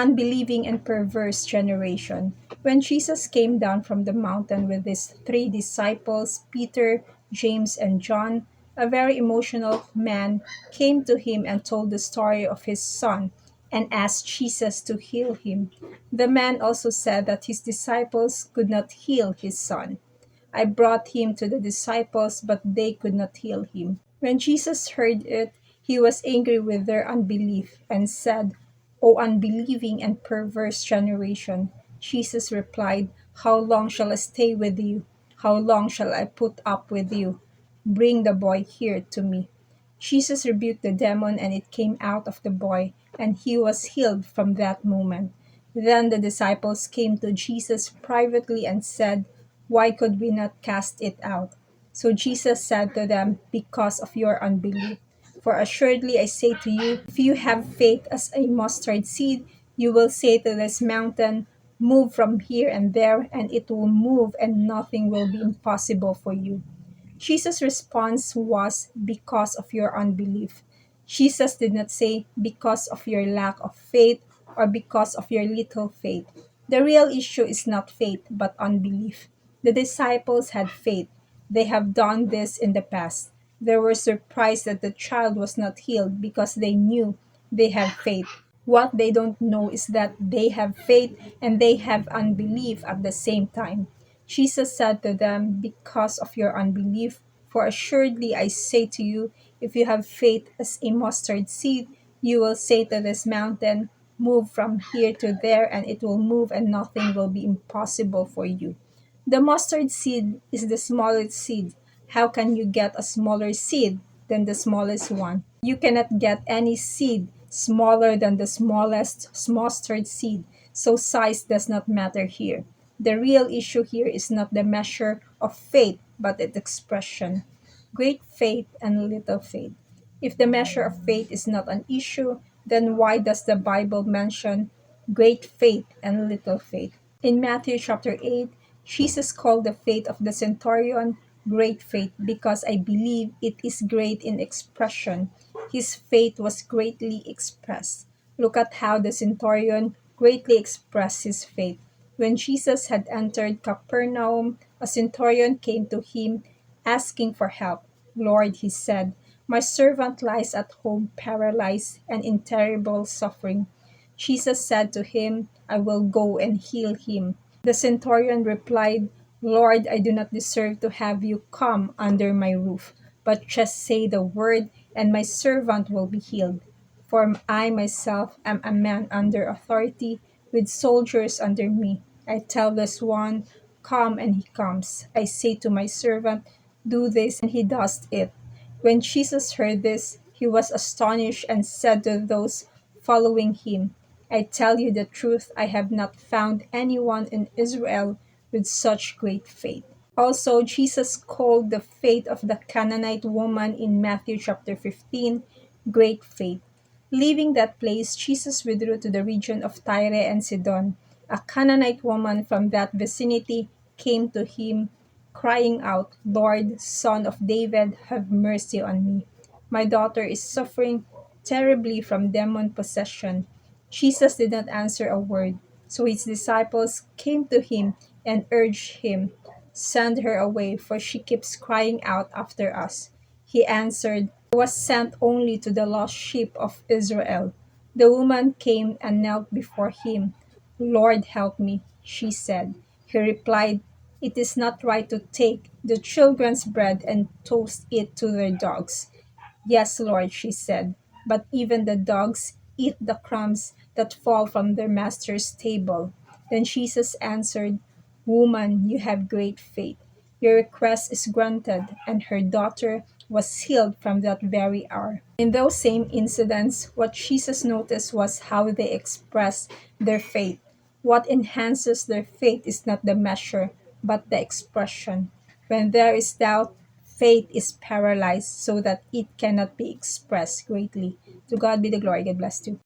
Unbelieving and perverse generation. When Jesus came down from the mountain with his three disciples, Peter, James, and John, a very emotional man came to him and told the story of his son and asked Jesus to heal him. The man also said that his disciples could not heal his son. I brought him to the disciples, but they could not heal him. When Jesus heard it, he was angry with their unbelief and said, O unbelieving and perverse generation. Jesus replied, How long shall I stay with you? How long shall I put up with you? Bring the boy here to me. Jesus rebuked the demon, and it came out of the boy, and he was healed from that moment. Then the disciples came to Jesus privately and said, Why could we not cast it out? So Jesus said to them, Because of your unbelief. For assuredly I say to you, if you have faith as a mustard seed, you will say to this mountain, Move from here and there, and it will move, and nothing will be impossible for you. Jesus' response was, Because of your unbelief. Jesus did not say, Because of your lack of faith or because of your little faith. The real issue is not faith, but unbelief. The disciples had faith. They have done this in the past. They were surprised that the child was not healed because they knew they have faith. What they don't know is that they have faith and they have unbelief at the same time. Jesus said to them, Because of your unbelief, for assuredly I say to you, if you have faith as a mustard seed, you will say to this mountain, Move from here to there, and it will move, and nothing will be impossible for you. The mustard seed is the smallest seed. How can you get a smaller seed than the smallest one? You cannot get any seed smaller than the smallest mustard seed, so size does not matter here. The real issue here is not the measure of faith, but its expression. Great faith and little faith. If the measure of faith is not an issue, then why does the Bible mention great faith and little faith? In Matthew chapter 8, Jesus called the faith of the centurion great faith because I believe it is great in expression. His faith was greatly expressed. Look at how the centurion greatly expressed his faith. When Jesus had entered Capernaum, a centurion came to him asking for help. Lord, he said, my servant lies at home paralyzed and in terrible suffering. Jesus said to him, I will go and heal him. The centurion replied, Lord, I do not deserve to have you come under my roof, but just say the word, and my servant will be healed. For I myself am a man under authority, with soldiers under me. I tell this one, Come, and he comes. I say to my servant, Do this, and he does it. When Jesus heard this, he was astonished and said to those following him, I tell you the truth, I have not found anyone in Israel with such great faith. Also, Jesus called the faith of the Canaanite woman in Matthew chapter 15 great faith. Leaving that place, Jesus withdrew to the region of Tyre and Sidon. A Canaanite woman from that vicinity came to him, crying out, Lord, Son of David, have mercy on me. My daughter is suffering terribly from demon possession. Jesus did not answer a word, so his disciples came to him and urged him, Send her away, for she keeps crying out after us. He answered, I was sent only to the lost sheep of Israel. The woman came and knelt before him. Lord, help me, she said. He replied, It is not right to take the children's bread and toss it to their dogs. Yes, Lord, she said, but even the dogs eat the crumbs that fall from their master's table. Then Jesus answered, Woman, you have great faith. Your request is granted, and her daughter was healed from that very hour. In those same incidents, what Jesus noticed was how they expressed their faith. What enhances their faith is not the measure, but the expression. When there is doubt, faith is paralyzed so that it cannot be expressed greatly. To God be the glory. God bless you.